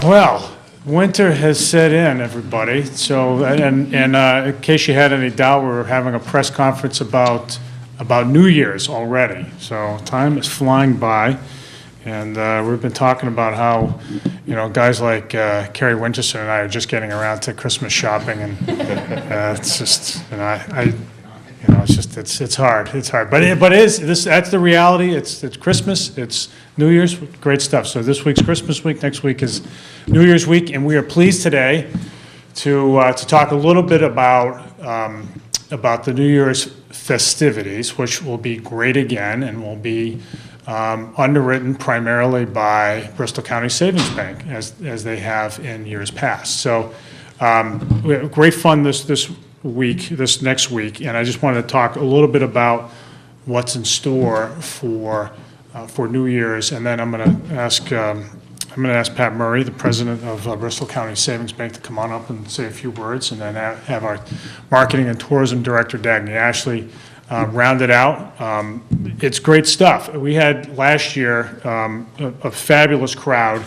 Well, winter has set in, everybody. So, and in case you had any doubt, we're having a press conference about New Year's already. So time is flying by, and we've been talking about how, guys like Kerry, Winterson, and I are just getting around to Christmas shopping, and it's just, it's hard. It's hard, but that's the reality. It's Christmas. It's New Year's. Great stuff. So this week's Christmas week. Next week is New Year's week, and we are pleased today to talk a little bit about the New Year's festivities, which will be great again, and will be underwritten primarily by Bristol County Savings Bank, as they have in years past. So we have great fun this next week, and I just wanted to talk a little bit about what's in store for New Year's, and then I'm going to ask Pat Murray, the president of Bristol County Savings Bank, to come on up and say a few words, and then have our marketing and tourism director, Dagney Ashley, round it out. It's great stuff. We had last year a fabulous crowd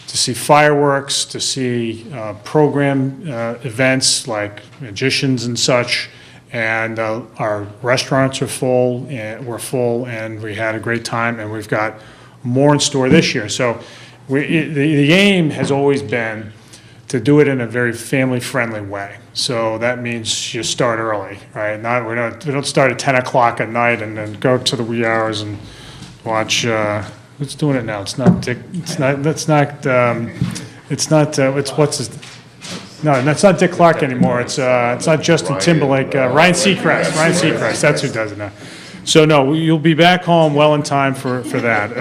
to see fireworks, to see program events like magicians and such, and our restaurants are full, and we had a great time, and we've got more in store this year. So the aim has always been to do it in a very family-friendly way. So that means you start early, right? We don't start at 10 o'clock at night and then go to the wee hours and watch. Who's doing it now? It's not Dick. It's not. That's not. It's not. It's what's his. No, that's not Dick Clark anymore. It's not Justin Timberlake. Ryan Seacrest. Ryan Seacrest. That's who does it now. So no, you'll be back home well in time for that,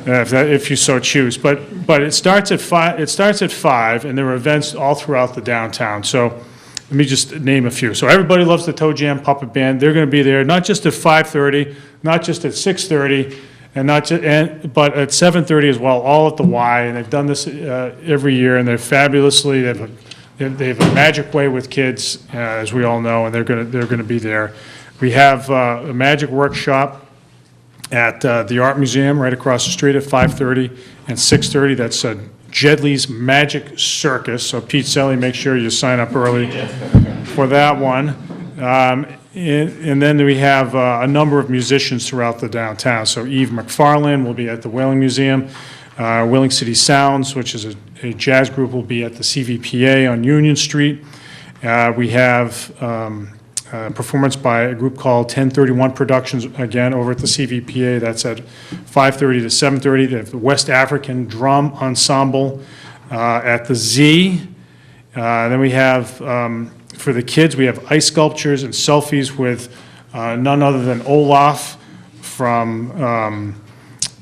if you so choose. But it starts at 5. It starts at 5, and there are events all throughout the downtown. So let me just name a few. So everybody loves the Toe Jam Puppet Band. They're going to be there, not just at 5:30, not just at 6:30. But at 7:30 as well, all at the Y, and they've done this every year, and they're fabulously. They have a magic way with kids, as we all know, and they're gonna be there. We have a magic workshop at the Art Museum right across the street at 5:30 and 6:30. That's Jedley's Magic Circus. So Pete Selly, make sure you sign up early for that one. And then we have a number of musicians throughout the downtown. So Eve McFarland will be at the Whaling Museum. Whaling City Sounds, which is a jazz group, will be at the CVPA on Union Street. We have a performance by a group called 1031 Productions, again, over at the CVPA. That's at 5:30 to 7:30. They have the West African Drum Ensemble at the Z. Then we have... for the kids, we have ice sculptures and selfies with none other than Olaf from,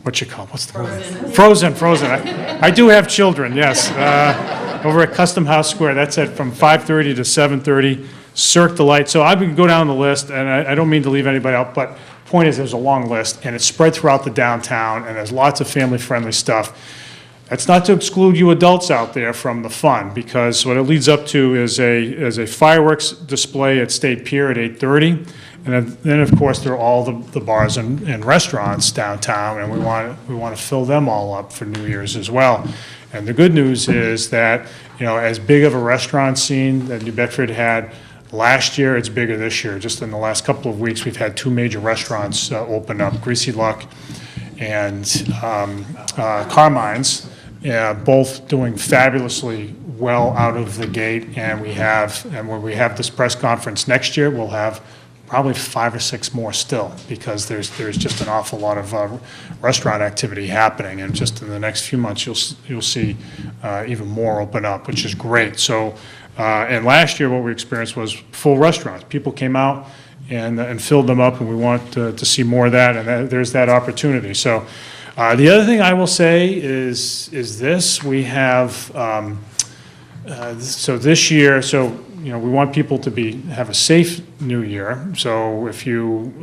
what's the movie? Frozen. I do have children, yes. Over at Custom House Square, that's from 5:30 to 7:30. Cirque Delight. So I would go down the list, and I don't mean to leave anybody out, but point is there's a long list, and it's spread throughout the downtown, and there's lots of family-friendly stuff. That's not to exclude you adults out there from the fun, because what it leads up to is a fireworks display at State Pier at 8:30, and then of course there are all the bars and restaurants downtown, and we want to fill them all up for New Year's as well. And the good news is that as big of a restaurant scene that New Bedford had last year, it's bigger this year. Just in the last couple of weeks, we've had 2 major restaurants open up, Greasy Luck and Carmine's. Both doing fabulously well out of the gate, and when we have this press conference next year, we'll have probably 5 or 6 more still, because there's just an awful lot of restaurant activity happening, and just in the next few months you'll see even more open up, which is great. So and last year what we experienced was full restaurants. People came out and filled them up, and we want to see more of that, and there's that opportunity. So. The other thing I will say is this: we have so this year. So we want people to have a safe New Year. So if you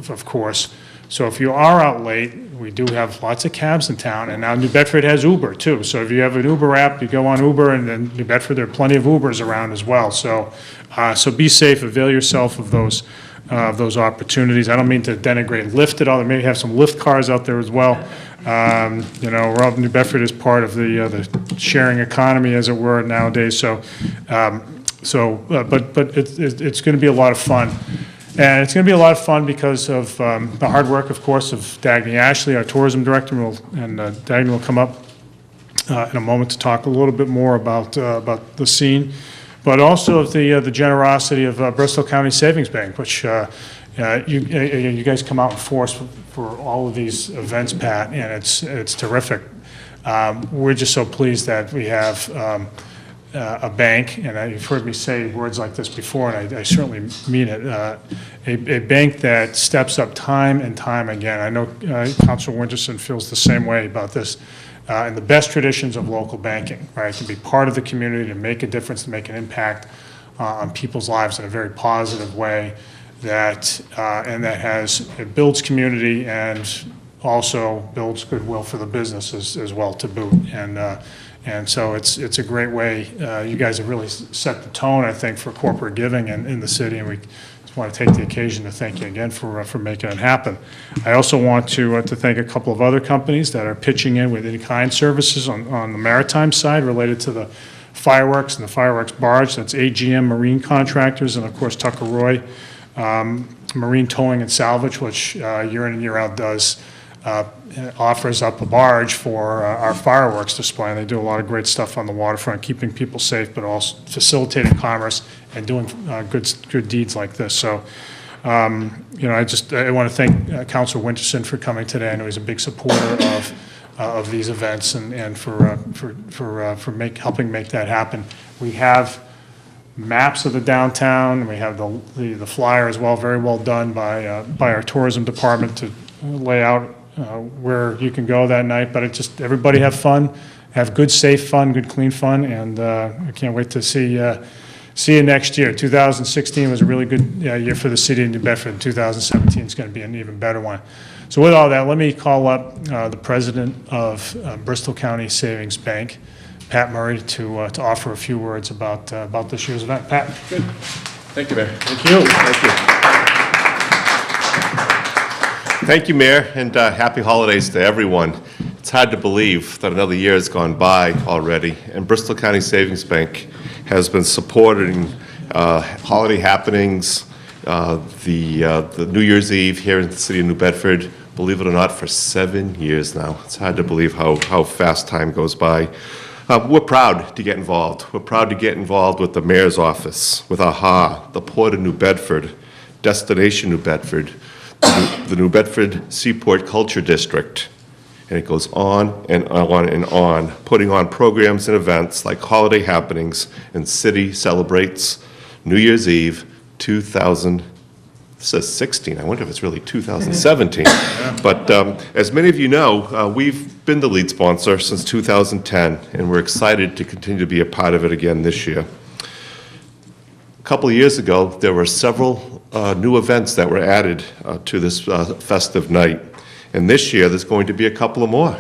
are out late, we do have lots of cabs in town, and now New Bedford has Uber too. So if you have an Uber app, you go on Uber, and then New Bedford, there are plenty of Ubers around as well. So be safe, avail yourself of those of those opportunities. I don't mean to denigrate Lyft at all. They may have some Lyft cars out there as well. You know, New Bedford is part of the sharing economy, as it were, nowadays. So, but it's going to be a lot of fun. And it's going to be a lot of fun because of the hard work, of course, of Dagney Ashley, our tourism director, and Dagney will come up in a moment to talk a little bit more about the scene, but also of the generosity of Bristol County Savings Bank, which you guys come out in force for all of these events, Pat, and it's terrific. We're just so pleased that we have a bank, and you've heard me say words like this before, and I certainly mean it, a bank that steps up time and time again. I know Councillor Winterson feels the same way about this. And the best traditions of local banking, right, to be part of the community, to make a difference, to make an impact on people's lives in a very positive way, and it builds community and also builds goodwill for the business as well to boot. And so it's a great way. You guys have really set the tone, I think, for corporate giving in the city, and we just want to take the occasion to thank you again for making it happen. I also want to thank a couple of other companies that are pitching in with in-kind services on the maritime side related to the fireworks and the fireworks barge. That's AGM Marine Contractors and, of course, Tucker Roy Marine Towing and Salvage, which year in and year out offers up a barge for our fireworks display. And they do a lot of great stuff on the waterfront, keeping people safe, but also facilitating commerce and doing good deeds like this. So, you know, I want to thank Councillor Winterson for coming today. I know he's a big supporter of these events and for helping make that happen. We have maps of the downtown. We have the flyer as well, very well done by our tourism department to lay out where you can go that night. But everybody have fun, have good, safe fun, good, clean fun, and I can't wait to see you next year. 2016 was a really good year for the city of New Bedford. 2017 is going to be an even better one. So with all that, let me call up the president of Bristol County Savings Bank, Pat Murray, to offer a few words about this year's event. Pat. Good. Thank you, Mayor. Thank you. Thank you. Thank you, Mayor, and happy holidays to everyone. It's hard to believe that another year has gone by already, and Bristol County Savings Bank has been supporting holiday happenings, the New Year's Eve here in the city of New Bedford, believe it or not, for 7 years now. It's hard to believe how fast time goes by. We're proud to get involved. We're proud to get involved with the Mayor's Office, with AHA, the Port of New Bedford, Destination New Bedford, the New Bedford Seaport Culture District, and it goes on and on and on, putting on programs and events like holiday happenings, and City celebrates New Year's Eve 2016. I wonder if it's really 2017. But as many of you know, we've been the lead sponsor since 2010, and we're excited to continue to be a part of it again this year. A couple of years ago, there were several new events that were added to this festive night. And this year, there's going to be a couple of more.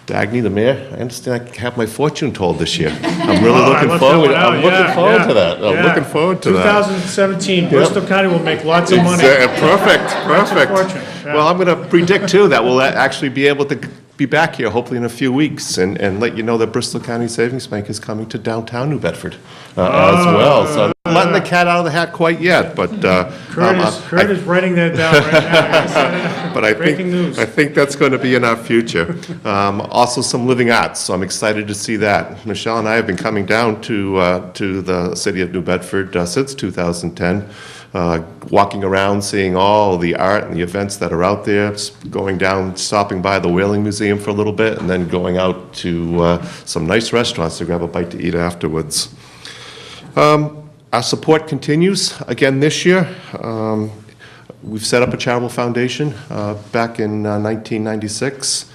Dagney, the mayor, I understand I have my fortune told this year. I'm really looking forward. I'm looking forward to that. I'm looking forward to that. 2017, Bristol County will make lots of money. Perfect. Well, I'm going to predict too that we'll actually be able to be back here hopefully in a few weeks and let you know that Bristol County Savings Bank is coming to downtown New Bedford as well. So I'm not letting the cat out of the hat quite yet, but Kurt is writing that down right now. But Breaking news. I think that's going to be in our future. Also some living arts, so I'm excited to see that. Michelle and I have been coming down to the city of New Bedford since 2010. Walking around, seeing all the art and the events that are out there, going down, stopping by the Whaling Museum for a little bit, and then going out to some nice restaurants to grab a bite to eat afterwards. Our support continues again this year. We've set up a charitable foundation back in 1996.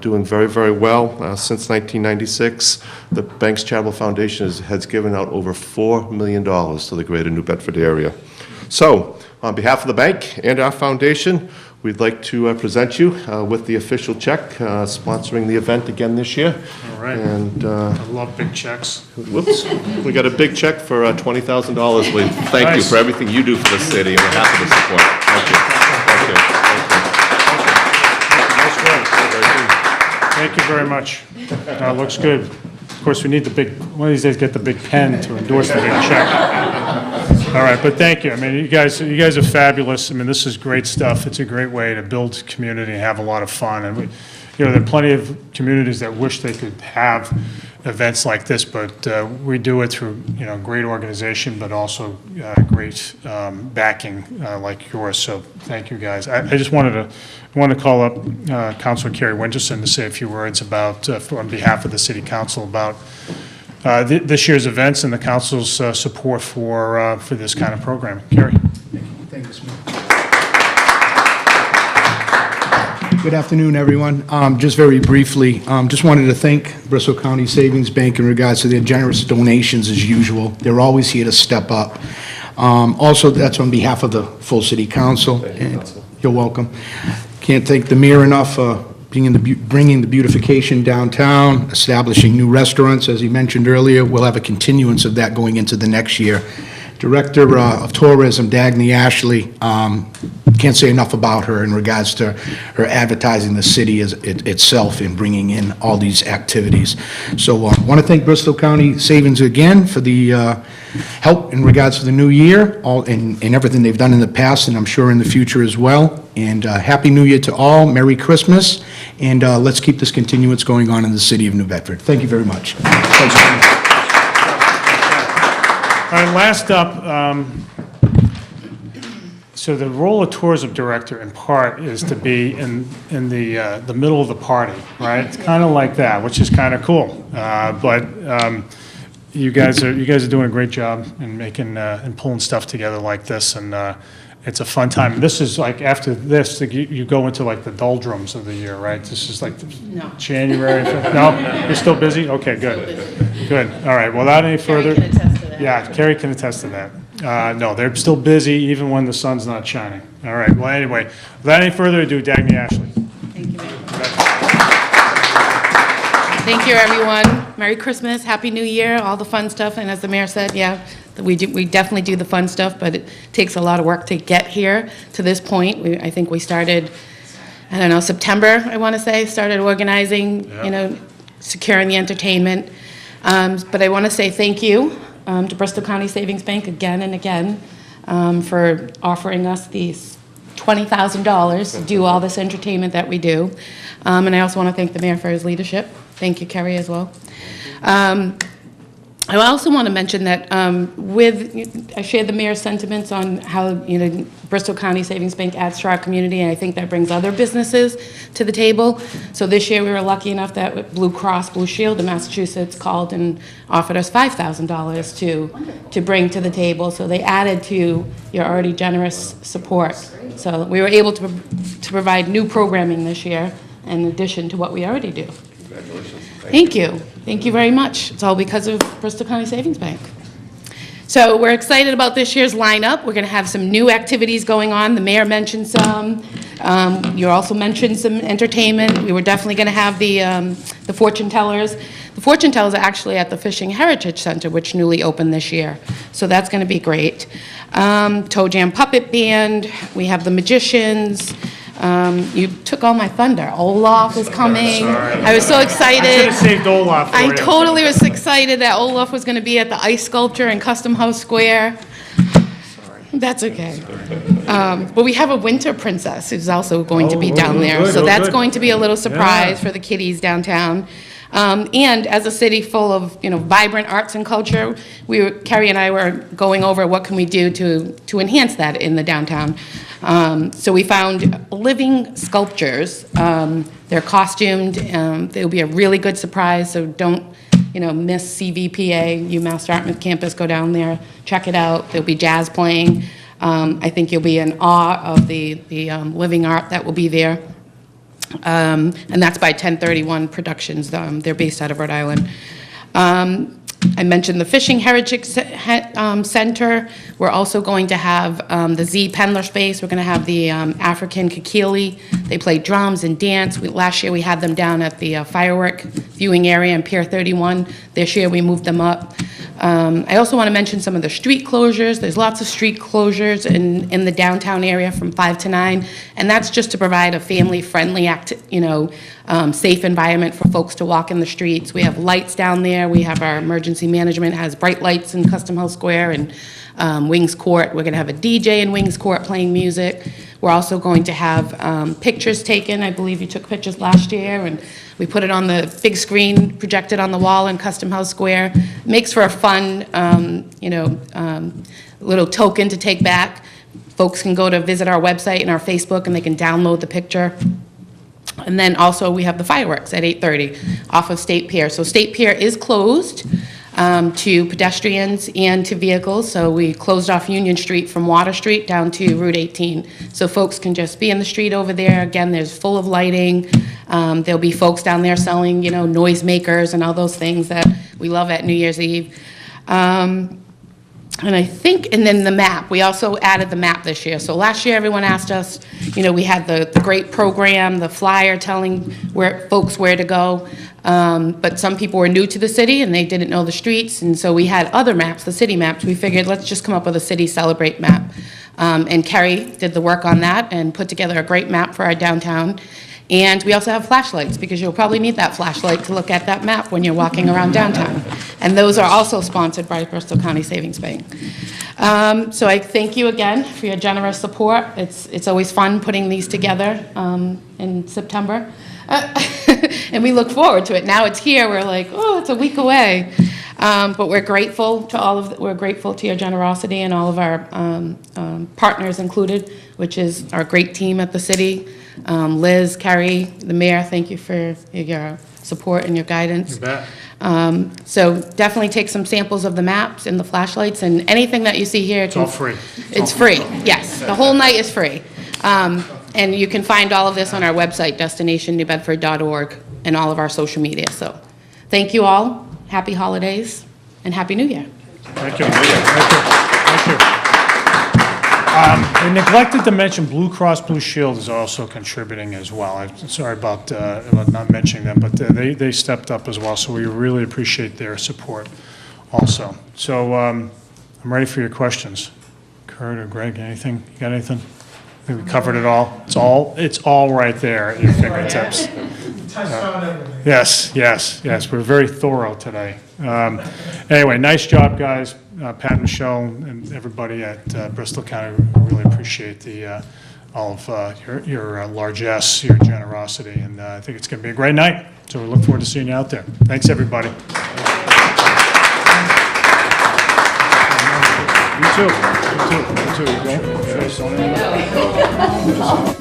Doing very, very well since 1996. The bank's charitable foundation has given out over $4 million to the greater New Bedford area. So, on behalf of the bank and our foundation, we'd like to present you with the official check sponsoring the event again this year. All right. And I love big checks. whoops, we got a big check for $20,000. We thank you Nice. for everything you do for the city, and we're happy to support it. Thank you. Thank you. Nice work. Thank you very much. Looks good. Of course, we need the big, one of these days, get the big pen to endorse the big check. All right, but thank you. I mean, you guys are fabulous. I mean, this is great stuff. It's a great way to build community and have a lot of fun. And there are plenty of communities that wish they could have events like this, but we do it through, great organization, but also great backing like yours. So thank you, guys. I just wanted to call up Councillor Kerry Winterson to say a few words about, on behalf of the City Council, about this year's events and the council's support for this kind of programming. Kerry. Thank you, Mr. Mayor. Good afternoon, everyone. Just very briefly, just wanted to thank Bristol County Savings Bank in regards to their generous donations as usual. They're always here to step up. Also, that's on behalf of the full City Council. Thank you, Council. You're welcome. Can't thank the mayor enough for bringing the beautification downtown, establishing new restaurants. As he mentioned earlier, we'll have a continuance of that going into the next year. Director of Tourism, Dagney Ashley, can't say enough about her in regards to her advertising the city itself and bringing in all these activities. So I want to thank Bristol County Savings again for the help in regards to the new year and everything they've done in the past, and I'm sure in the future as well. And Happy New Year to all. Merry Christmas. And let's keep this continuance going on in the city of New Bedford. Thank you very much. Thanks for coming. All right, last up, so the role of tourism director in part is to be in the middle of the party, right? It's kind of like that, which is kind of cool. But you guys are doing a great job in making and pulling stuff together like this, and it's a fun time. This is like, after this, you go into like the doldrums of the year, right? This is like January. No, you're still busy? Okay, good. Good. All right. Well, without any further. Kerry can attest to that. Yeah, Kerry can attest to that. No, they're still busy even when the sun's not shining. All right. Well, anyway, without any further ado, Dagney Ashley. Thank you, Mayor. Thank you, everyone. Merry Christmas, Happy New Year, all the fun stuff. And as the mayor said, yeah, we definitely do the fun stuff, but it takes a lot of work to get here to this point. I think we started, I don't know, September, I want to say, started organizing, securing the entertainment. But I want to say thank you to Bristol County Savings Bank again and again for offering us these $20,000 to do all this entertainment that we do. And I also want to thank the mayor for his leadership. Thank you, Kerry, as well. I also want to mention that I shared the mayor's sentiments on how Bristol County Savings Bank adds to our community, and I think that brings other businesses to the table. So this year we were lucky enough that Blue Cross Blue Shield in Massachusetts called and offered us $5,000 to bring to the table. So they added to your already generous support. So we were able to provide new programming this year in addition to what we already do. Congratulations. Thank you. Thank you very much. It's all because of Bristol County Savings Bank. So we're excited about this year's lineup. We're going to have some new activities going on. The mayor mentioned some. You also mentioned some entertainment. We were definitely going to have the fortune tellers. The fortune tellers are actually at the Fishing Heritage Center, which newly opened this year. So that's going to be great. Toe Jam Puppet Band. We have the magicians. You took all my thunder. Olaf is coming. I was so excited. I should have saved Olaf for you. I totally was excited that Olaf was going to be at the ice sculpture in Custom House Square. That's okay. But we have a winter princess who's also going to be down there. good, So that's good. going to be a little surprise for the kiddies downtown. And as a city full of, vibrant arts and culture, Kerry and I were going over what can we do to enhance that in the downtown. So we found living sculptures. They're costumed. They'll be a really good surprise, so don't, miss CVPA, UMass Dartmouth campus. Go down there, check it out. There'll be jazz playing. I think you'll be in awe of the living art that will be there. And that's by 1031 Productions. They're based out of Rhode Island. I mentioned the Fishing Heritage Center. We're also going to have the Z Pendler Space. We're going to have the African Kikili. They play drums and dance. Last year we had them down at the firework viewing area in Pier 31. This year we moved them up. I also want to mention some of the street closures. There's lots of street closures in the downtown area from 5 to 9, and that's just to provide a family-friendly, safe environment for folks to walk in the streets. We have lights down there. We have our emergency management has bright lights in Custom House Square and Wings Court. We're going to have a DJ in Wings Court playing music. We're also going to have pictures taken. I believe you took pictures last year, and we put it on the big screen, projected on the wall in Custom House Square. Makes for a fun, little token to take back. Folks can go to visit our website and our Facebook, and they can download the picture. And then also we have the fireworks at 8:30 off of State Pier. So State Pier is closed to pedestrians and to vehicles. So we closed off Union Street from Water Street down to Route 18. So folks can just be in the street over there. Again, there's full of lighting. There'll be folks down there selling, noisemakers and all those things that we love at New Year's Eve. And then the map, we also added the map this year. So last year, everyone asked us, we had the great program, the flyer telling folks where to go. But some people were new to the city and they didn't know the streets. And so we had other maps, the city maps. We figured, let's just come up with a city celebrate map. And Kerry did the work on that and put together a great map for our downtown. And we also have flashlights, because you'll probably need that flashlight to look at that map when you're walking around downtown. And those are also sponsored by Bristol County Savings Bank. So I thank you again for your generous support. It's always fun putting these together in September. And we look forward to it. Now it's here, we're like, oh, it's a week away. But we're grateful to we're grateful to your generosity and all of our partners included, which is our great team at the city. Liz, Kerry, the mayor, thank you for your support and your guidance. You bet. So definitely take some samples of the maps and the flashlights, and anything that you see here. It's all free. It's free, yes. The whole night is free. And you can find all of this on our website, destinationnewbedford.org, and all of our social media. So thank you all. Happy holidays and Happy New Year. Thank you. Thank you. We neglected to mention Blue Cross Blue Shield is also contributing as well. I'm sorry about not mentioning them, but they stepped up as well, so we really appreciate their support also. So I'm ready for your questions. Kurt or Greg, anything? You got anything? I think we covered it all. It's all right there at your fingertips. Yes. We're very thorough today. Anyway, nice job, guys. Pat and Michelle and everybody at Bristol County, we really appreciate all of your largesse, your generosity, and I think it's going to be a great night. So we look forward to seeing you out there. Thanks, everybody. You too. You going?